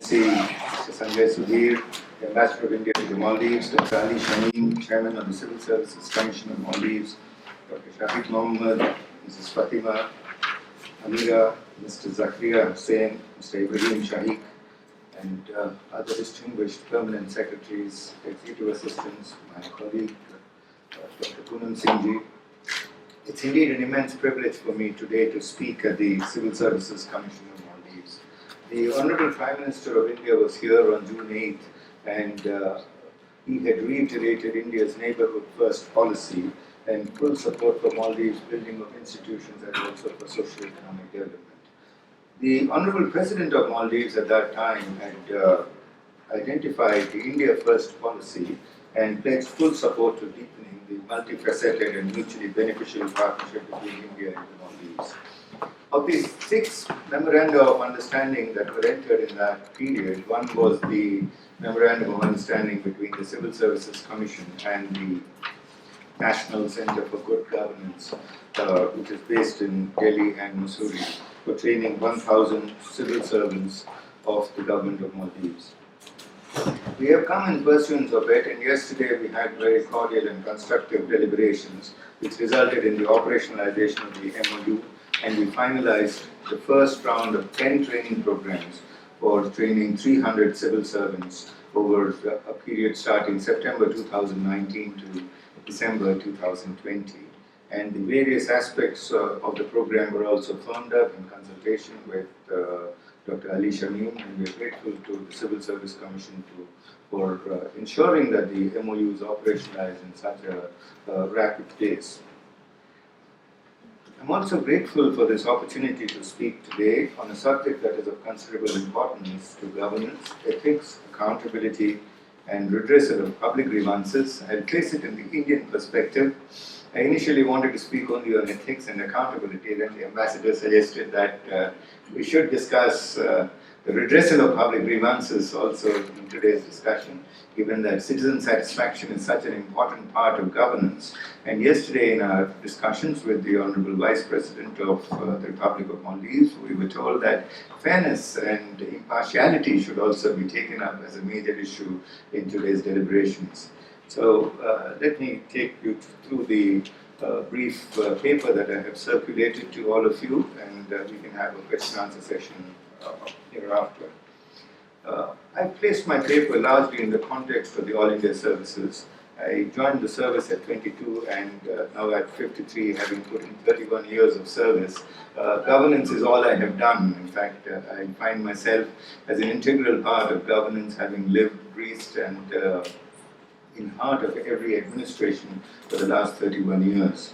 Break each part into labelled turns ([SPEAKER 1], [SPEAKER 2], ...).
[SPEAKER 1] See Mr. Sanjay Sudhir, the Ambassador of India to the Maldives, Dr. Ali Shamim, Chairman of the Civil Services Commission of Maldives, Dr. Shahid Mohammed, Mrs. Fatima Amira, Mr. Zakaria Hussain, Mr. Ibrahim Shaikh, and other distinguished permanent secretaries, executive assistants, my colleague, Dr. Poonam Singhji. It's indeed an immense privilege for me today to speak at the Civil Services Commission of Maldives. The Honourable Prime Minister of India was here on June 8th, and he had reiterated India's neighbourhood first policy and full support for Maldives' building of institutions and also for socio-economic development. The Honourable President of Maldives at that time had identified the India First policy and pledged full support to deepening the multifaceted and mutually beneficial partnership between India and the Maldives. Of these 6 memoranda of understanding that were entered in that period, one was the Memorandum of Understanding between the Civil Services Commission and the National Centre for Good Governance, which is based in Delhi and Mussoorie, for training 1,000 civil servants of the government of Maldives. We have come in pursuance of it, and yesterday we had very cordial and constructive deliberations, which resulted in the operationalization of the MOU, and we finalized the first round of 10 training programs for training 300 civil servants over a period starting September 2019 to December 2020. And the various aspects of the program were also firmed up in consultation with Dr. Ali Shamim, and we are grateful to the Civil Service Commission for ensuring that the MOU is operationalized in such a rapid pace. I'm also grateful for this opportunity to speak today on a subject that is of considerable importance to governance, ethics, accountability, and redressal of public grievances. I'll place it in the Indian perspective. I initially wanted to speak only on ethics and accountability, then the ambassador suggested that we should discuss the redressal of public grievances also in today's discussion, given that citizen satisfaction is such an important part of governance. And yesterday in our discussions with the Honourable Vice President of the Republic of Maldives, we were told that fairness and impartiality should also be taken up as a major issue in today's deliberations. So let me take you through the brief paper that I have circulated to all of you, and we can have a question and answer session hereafter. I've placed my paper largely in the context of the All India services. I joined the service at 22 and now at 53, having put in 31 years of service. Governance is all I have done. In fact, I find myself as an integral part of governance, having lived, breathed, and in heart of every administration for the last 31 years.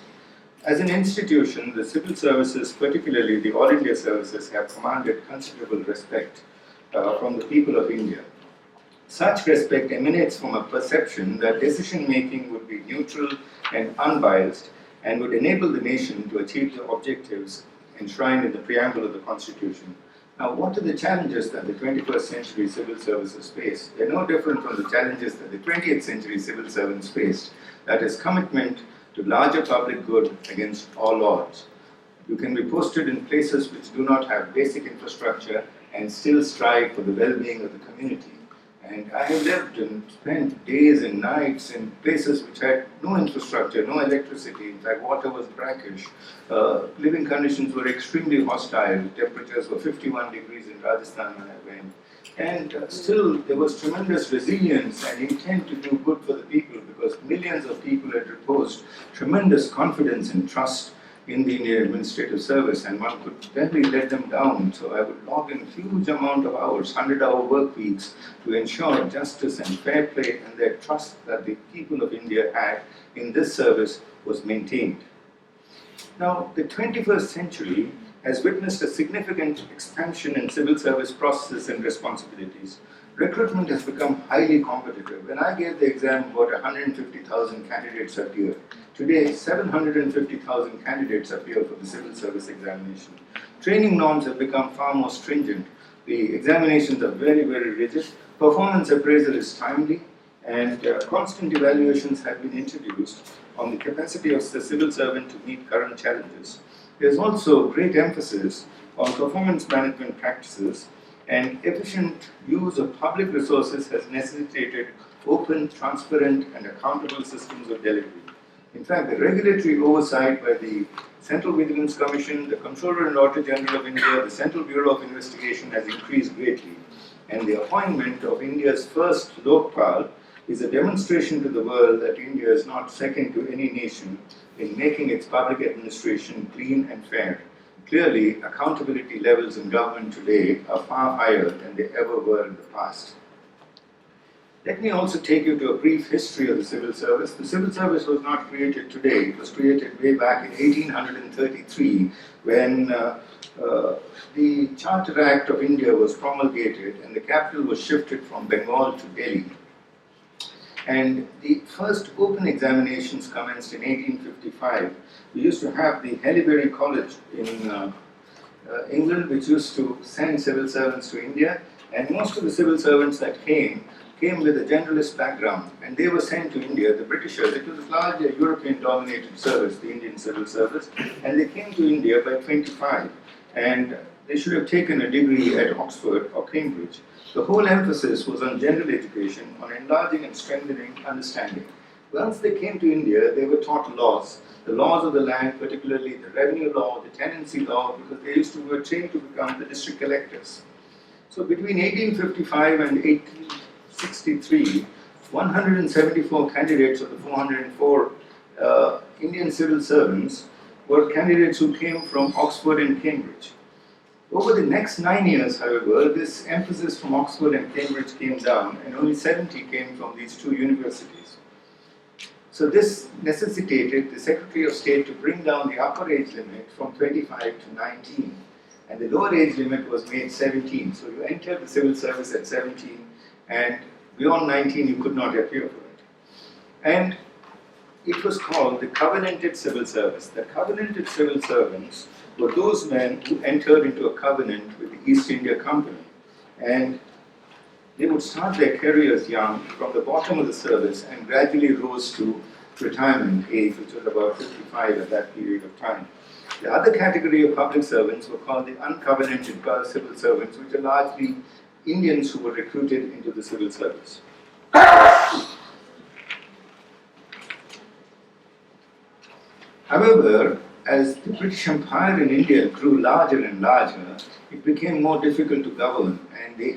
[SPEAKER 1] As an institution, the civil services, particularly the All India services, have commanded considerable respect from the people of India. Such respect emanates from a perception that decision-making would be neutral and unbiased and would enable the nation to achieve the objectives enshrined in the preamble of the Constitution. Now, what are the challenges that the 21st century civil services face? They're no different from the challenges that the 20th century civil servants faced. That is, commitment to larger public good against all odds. You can be posted in places which do not have basic infrastructure and still strive for the well-being of the community. And I have lived and spent days and nights in places which had no infrastructure, no electricity. In fact, water was brackish. Living conditions were extremely hostile. Temperatures were 51 degrees in Rajasthan when I went. And still, there was tremendous resilience and intent to do good for the people, because millions of people had reposed tremendous confidence and trust in the Indian Administrative Service, and one could barely let them down. So I would log in huge amount of hours, 100-hour work weeks, to ensure justice and fair play, and their trust that the people of India had in this service was maintained. Now, the 21st century has witnessed a significant expansion in civil service processes and responsibilities. Recruitment has become highly competitive. When I gave the exam, about 150,000 candidates appeared. Today, 750,000 candidates appear for the civil service examination. Training norms have become far more stringent. The examinations are very, very rigid. Performance appraisal is timely, and constant evaluations have been introduced on the capacity of the civil servant to meet current challenges. There is also great emphasis on performance management practices and efficient use of public resources has necessitated open, transparent, and accountable systems of delivery. In fact, the regulatory oversight by the Central Vigilance Commission, the Comptroller and Auditor General of India, the Central Bureau of Investigation has increased greatly, and the appointment of India's first Lokpal is a demonstration to the world that India is not second to any nation in making its public administration clean and fair. Clearly, accountability levels in government today are far higher than they ever were in the past. Let me also take you to a brief history of the civil service. The civil service was not created today. It was created way back in 1833 when the Charter Act of India was promulgated and the capital was shifted from Bengal to Delhi. And the first open examinations commenced in 1855. We used to have the Haileybury College in England, which used to send civil servants to India, and most of the civil servants that came with a generalist background, and they were sent to India, the Britishers. It was largely a European-dominated service, the Indian civil service, and they came to India by 25, and they should have taken a degree at Oxford or Cambridge. The whole emphasis was on general education, on enlarging and strengthening understanding. Once they came to India, they were taught laws, the laws of the land, particularly the revenue law, the tenancy law, because they were trained to become the district collectors. So between 1855 and 1863, 174 candidates of the 404 Indian civil servants were candidates who came from Oxford and Cambridge. Over the next 9 years, however, this emphasis from Oxford and Cambridge came down, and only 70 came from these two universities. So this necessitated the Secretary of State to bring down the upper age limit from 25 to 19, and the lower age limit was made 17. So you entered the civil service at 17, and beyond 19 you could not appear for it. And it was called the Covenanted Civil Service. The Covenanted Civil Servants were those men who entered into a covenant with the East India Company, and they would start their careers young from the bottom of the service and gradually rose to retirement age, which was about 55 at that period of time. The other category of public servants were called the uncovenanted civil servants, which are largely Indians who were recruited into the civil service. However, as the British Empire in India grew larger and larger, it became more difficult to govern, and the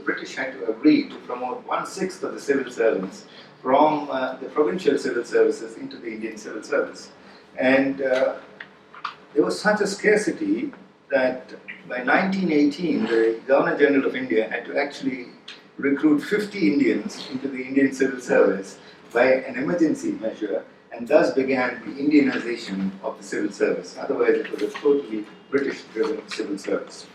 [SPEAKER 1] British had to agree to promote 1/6 of the civil servants from the provincial civil services into the Indian civil service. And there was such a scarcity that by 1918, the Governor General of India had to actually recruit 50 Indians into the Indian civil service by an emergency measure, and thus began the Indianization of the civil service. Otherwise, it was a totally British-driven civil service.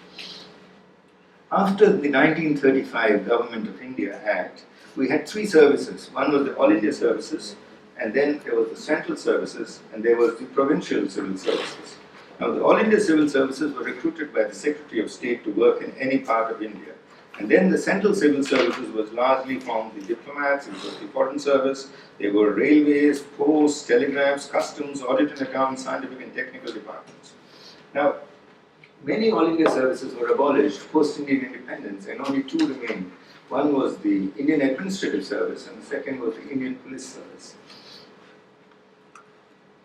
[SPEAKER 1] After the 1935 Government of India Act, we had three services. One was the All India Services, and then there was the Central Services, and there was the Provincial Civil Services. Now, the All India Civil Services were recruited by the Secretary of State to work in any part of India. And then the Central Civil Services was largely from the diplomats, it was the Foreign Service, there were railways, posts, telegraphs, customs, audit and accounts, scientific and technical departments. Now, many All India services were abolished post-Indian independence, and only two remained. One was the Indian Administrative Service, and the second was the Indian Police Service.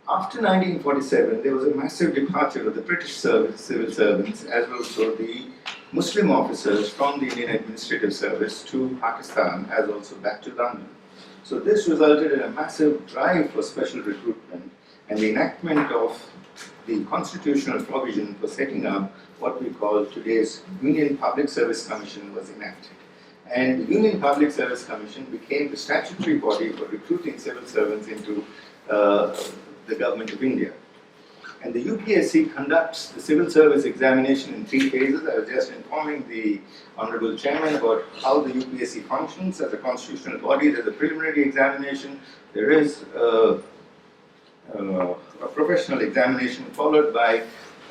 [SPEAKER 1] After 1947, there was a massive departure of the British civil servants, as also the Muslim officers from the Indian Administrative Service to Pakistan, as also back to London. So this resulted in a massive drive for special recruitment, and the enactment of the constitutional provision for setting up what we call today's Union Public Service Commission was enacted. And the Union Public Service Commission became the statutory body for recruiting civil servants into the Government of India. And the UPSC conducts the civil service examination in 3 phases. I was just informing the Honorable Chairman about how the UPSC functions as a constitutional body. There's a preliminary examination, there is a professional examination followed by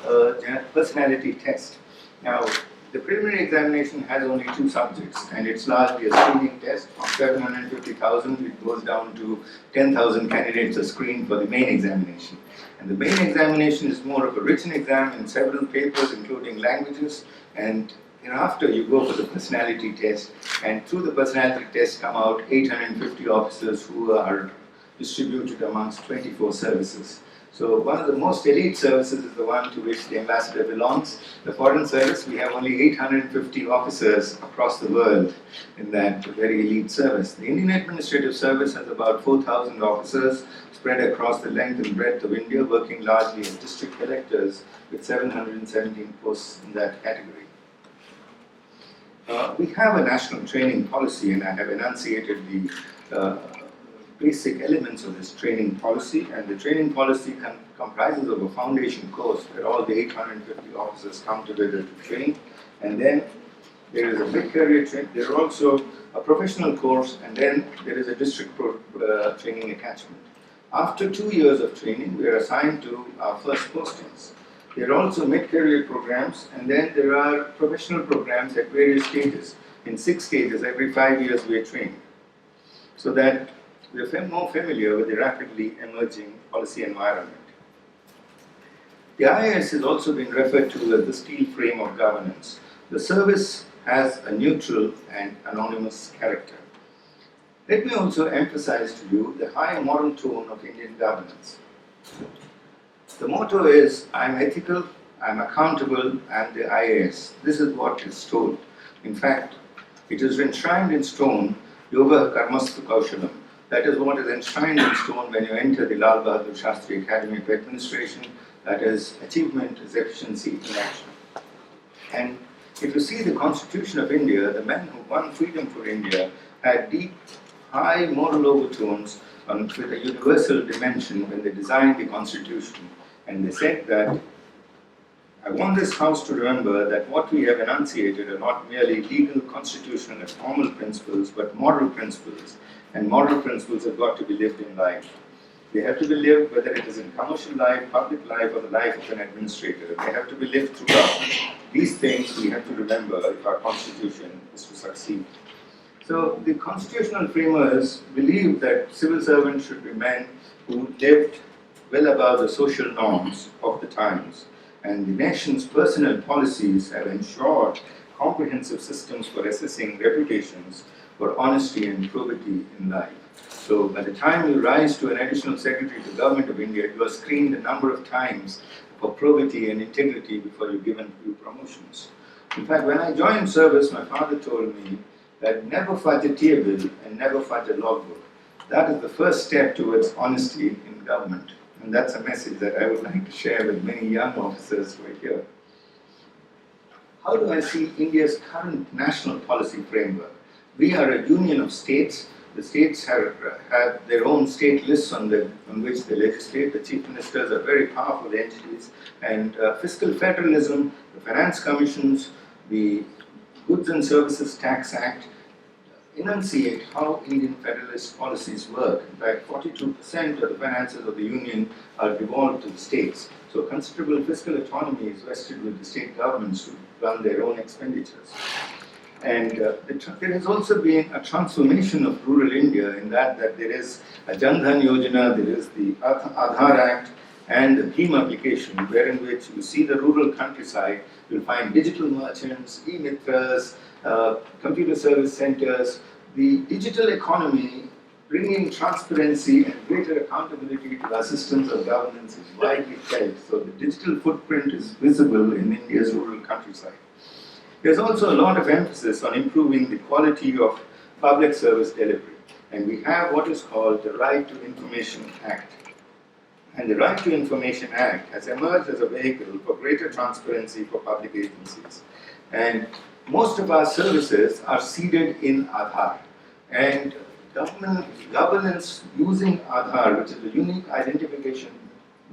[SPEAKER 1] a personality test. Now, the preliminary examination has only 2 subjects, and it's largely a screening test. From 750,000, it goes down to 10,000 candidates are screened for the main examination. And the main examination is more of a written exam in several papers, including languages, and Thereafter, you go for the personality test, and through the personality test come out 850 officers who are distributed amongst 24 services. So one of the most elite services is the one to which the ambassador belongs. The Foreign Service, we have only 850 officers across the world in that very elite service. The Indian Administrative Service has about 4,000 officers spread across the length and breadth of India, working largely as district collectors with 717 posts in that category. We have a national training policy, and I have enunciated the basic elements of this training policy. And the training policy comprises of a foundation course where all the 850 officers come together to train. And then there is a mid-career training. There is also a professional course, and then there is a district training attachment. After 2 years of training, we are assigned to our first postings. There are also mid-career programs, and then there are professional programs at various stages. In 6 stages, every 5 years we are trained, so that we are more familiar with the rapidly emerging policy environment. The IAS has also been referred to as the steel frame of governance. The service has a neutral and anonymous character. Let me also emphasize to you the high moral tone of Indian governance. The motto is, I'm ethical, I'm accountable, I'm the IAS. This is what is told. In fact, it is enshrined in stone, Yoga Karmastu Kaushalam. That is what is enshrined in stone when you enter the Lal Bahadur Shastri Academy of Administration. That is, achievement is efficiency in action. And if you see the Constitution of India, the men who won freedom for India had deep, high moral overtones with a universal dimension when they designed the Constitution. And they said that, I want this House to remember that what we have enunciated are not merely legal, constitutional and formal principles, but moral principles. And moral principles have got to be lived in life. They have to be lived whether it is in commercial life, public life, or the life of an administrator. They have to be lived throughout. These things we have to remember if our Constitution is to succeed. So the constitutional framers believe that civil servants should be men who lived well above the social norms of the times, and the nation's personnel policies have ensured comprehensive systems for assessing reputations for honesty and probity in life. So by the time you rise to an additional secretary to the Government of India, you are screened a number of times for probity and integrity before you're given few promotions. In fact, when I joined service, my father told me that never fudge a tier bill and never fudge a logbook. That is the first step towards honesty in government. And that's a message that I would like to share with many young officers who are here. How do I see India's current national policy framework? We are a union of states. The states have their own state lists on which they legislate. The chief ministers are very powerful entities. And fiscal federalism, the finance commissions, the Goods and Services Tax Act enunciate how Indian federalist policies work. In fact, 42% of the finances of the Union are devolved to the states. So considerable fiscal autonomy is vested with the state governments to run their own expenditures. And there has also been a transformation of rural India in that there is a Jan Dhan Yojana, there is the Aadhaar Act, and the BHIM application, wherein which you see the rural countryside, you'll find digital merchants, e-mitras, computer service centers. The digital economy bringing transparency and greater accountability to our systems of governance is widely felt. So the digital footprint is visible in India's rural countryside. There's also a lot of emphasis on improving the quality of public service delivery. And we have what is called the Right to Information Act. And the Right to Information Act has emerged as a vehicle for greater transparency for public agencies. And most of our services are seeded in Aadhaar. And governance using Aadhaar, which is a unique identification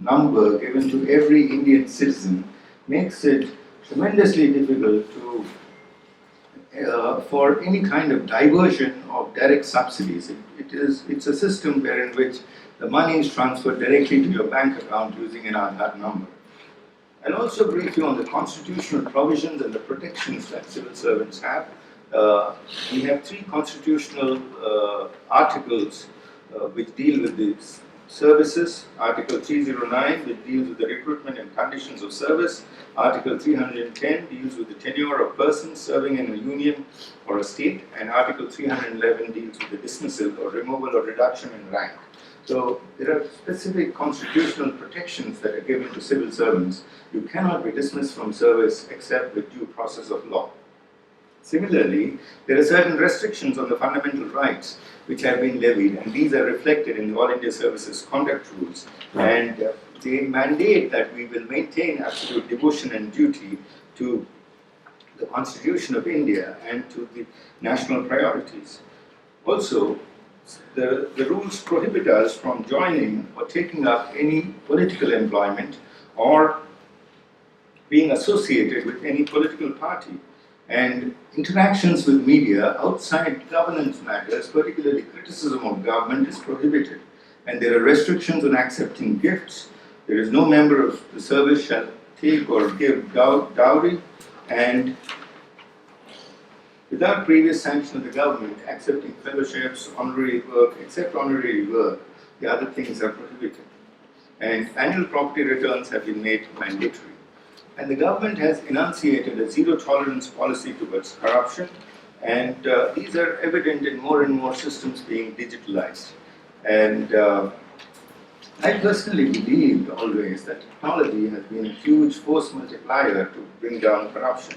[SPEAKER 1] number given to every Indian citizen, makes it tremendously difficult for any kind of diversion of direct subsidies. It's a system wherein which the money is transferred directly to your bank account using an Aadhaar number. I'll also brief you on the constitutional provisions and the protections that civil servants have. We have 3 constitutional articles which deal with this Services, Article 309, which deals with the recruitment and conditions of service. Article 310 deals with the tenure of persons serving in a union or a state. And Article 311 deals with the dismissal or removal or reduction in rank. So there are specific constitutional protections that are given to civil servants. You cannot be dismissed from service except with due process of law. Similarly, there are certain restrictions on the fundamental rights which have been levied, and these are reflected in the All India Services Conduct Rules. And they mandate that we will maintain absolute devotion and duty to the Constitution of India and to the national priorities. Also, the rules prohibit us from joining or taking up any political employment or being associated with any political party. And interactions with media outside governance matters, particularly criticism of government, is prohibited. And there are restrictions on accepting gifts. There is no member of the service shall take or give dowry, and without previous sanction of the government, accepting fellowships, honorary work, except honorary work, the other things are prohibited. And annual property returns have been made mandatory. And the government has enunciated a zero tolerance policy towards corruption, and these are evident in more and more systems being digitalized. And I personally believed always that technology has been a huge force multiplier to bring down corruption.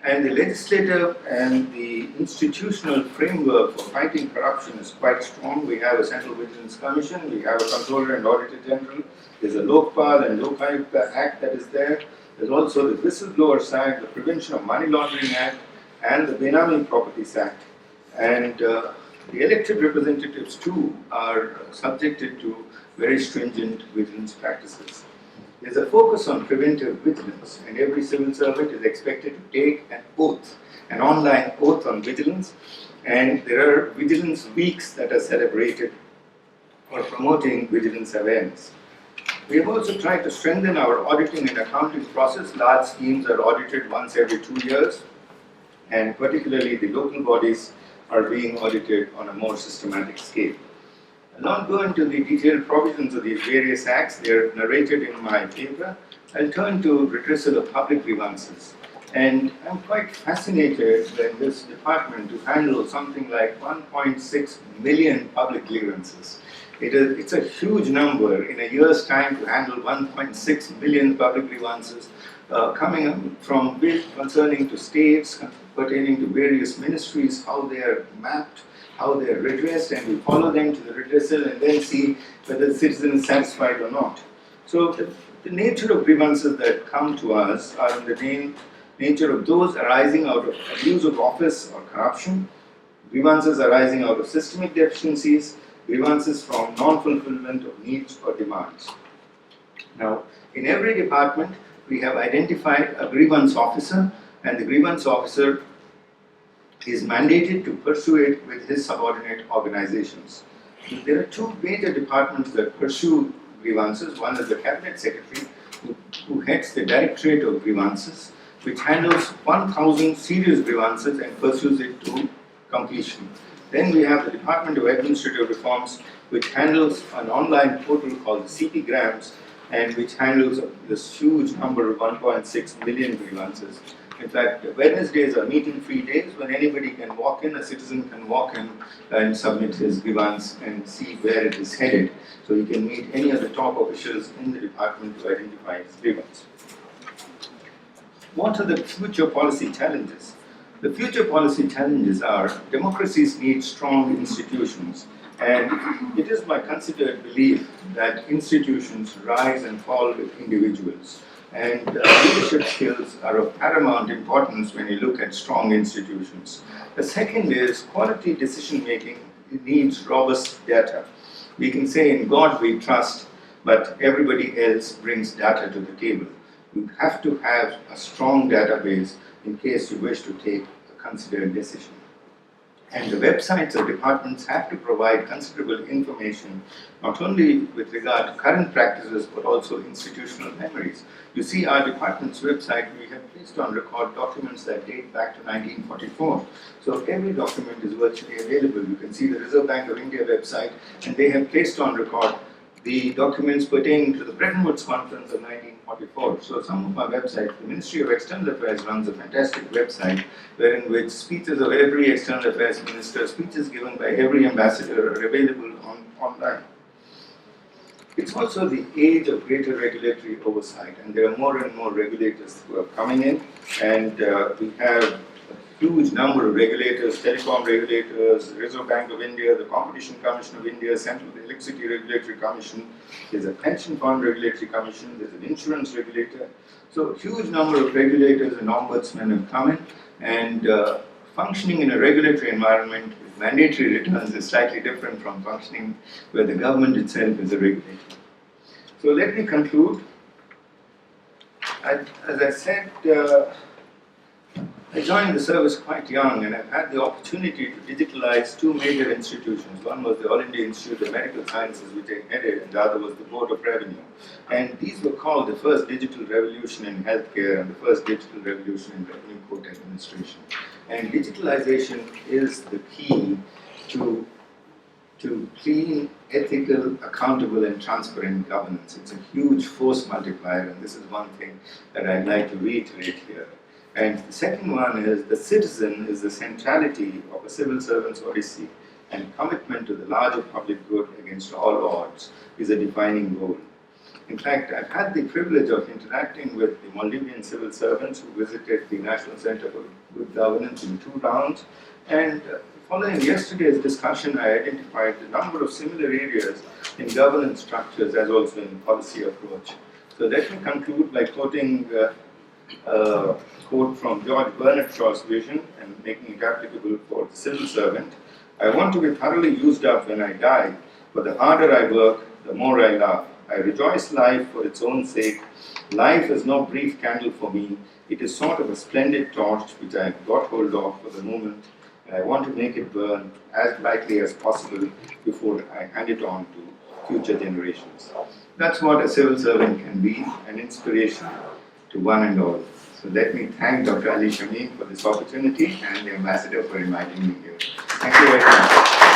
[SPEAKER 1] And the legislative and the institutional framework for fighting corruption is quite strong. We have a Central Vigilance Commission, we have a Controller and Auditor General, there's a Lokpal and Lokayukta Act that is there. There's also the Whistleblowers Act, the Prevention of Money Laundering Act, and the Benami Properties Act. And the elected representatives too are subjected to very stringent vigilance practices. There's a focus on preventive vigilance, and every civil servant is expected to take an oath, an online oath on vigilance, and there are vigilance weeks that are celebrated for promoting vigilance awareness. We have also tried to strengthen our auditing and accounting process. Large schemes are audited once every 2 years, and particularly the local bodies are being audited on a more systematic scale. I'll not go into the detailed provisions of these various acts, they are narrated in my paper. I'll turn to redressal of public grievances. And I'm quite fascinated by this department to handle something like 1.6 million public grievances. It's a huge number in a year's time to handle 1.6 million public grievances coming from bills concerning to states, pertaining to various ministries, how they are mapped, how they are redressed, and we follow them to the redressal and then see whether the citizen is satisfied or not. So the nature of grievances that come to us are in the nature of those arising out of abuse of office or corruption, grievances arising out of systemic deficiencies, grievances from non-fulfillment of needs or demands. Now, in every department, we have identified a grievance officer, and the grievance officer is mandated to pursue it with his subordinate organizations. There are two major departments that pursue grievances. One is the Cabinet Secretary, who heads the Directorate of Grievances, which handles 1,000 serious grievances and pursues it to completion. Then we have the Department of Administrative Reforms, which handles an online portal called the CP Grams, and which handles this huge number of 1.6 million grievances. In fact, Wednesdays are meeting-free days when anybody can walk in, a citizen can walk in and submit his grievance and see where it is headed. So he can meet any of the top officials in the department to identify his grievance. What are the future policy challenges? The future policy challenges are democracies need strong institutions, and it is my considered belief that institutions rise and fall with individuals. And leadership skills are of paramount importance when you look at strong institutions. The second is quality decision making needs robust data. We can say in God we trust, but everybody else brings data to the table. You have to have a strong database in case you wish to take a considered decision. And the websites of departments have to provide considerable information, not only with regard to current practices, but also institutional memories. You see, our department's website, we have placed on record documents that date back to 1944. So every document is virtually available. You can see the Reserve Bank of India website, and they have placed on record the documents pertaining to the Bretton Woods Conference of 1944. So some of our websites, the Ministry of External Affairs runs a fantastic website wherein which speeches of every external affairs minister, speeches given by every ambassador are available online. It's also the age of greater regulatory oversight, and there are more and more regulators who are coming in, and we have a huge number of regulators, telecom regulators, Reserve Bank of India, the Competition Commission of India, Central Electricity Regulatory Commission, there's a Pension Fund Regulatory Commission, there's an insurance regulator. So a huge number of regulators and ombudsmen have come in, and functioning in a regulatory environment with mandatory returns is slightly different from functioning where the government itself is a regulator. So let me conclude. As I said, I joined the service quite young, and I've had the opportunity to digitalize two major institutions. One was the All India Institute of Medical Sciences, which I headed, and the other was the Board of Revenue. And these were called the first digital revolution in healthcare and the first digital revolution in revenue court administration. And digitalization is the key to clean, ethical, accountable, and transparent governance. It's a huge force multiplier, and this is one thing that I'd like to reiterate here. And the second one is the citizen is the centrality of a civil servant's odyssey, and commitment to the larger public good against all odds is a defining goal. In fact, I've had the privilege of interacting with the Maldivian civil servants who visited the National Center for Good Governance in 2 rounds, and following yesterday's discussion, I identified a number of similar areas in governance structures as also in policy approach. So let me conclude by quoting a quote from George Bernard Shaw's vision and making it applicable for the civil servant. I want to be thoroughly used up when I die, for the harder I work, the more I laugh. I rejoice life for its own sake. Life is no brief candle for me. It is sort of a splendid torch which I have got hold of for the moment, and I want to make it burn as brightly as possible before I hand it on to future generations. That's what a civil servant can be, an inspiration to one and all. So let me thank Dr. Ali Shameen for this opportunity and the ambassador for inviting me here. Thank you very much.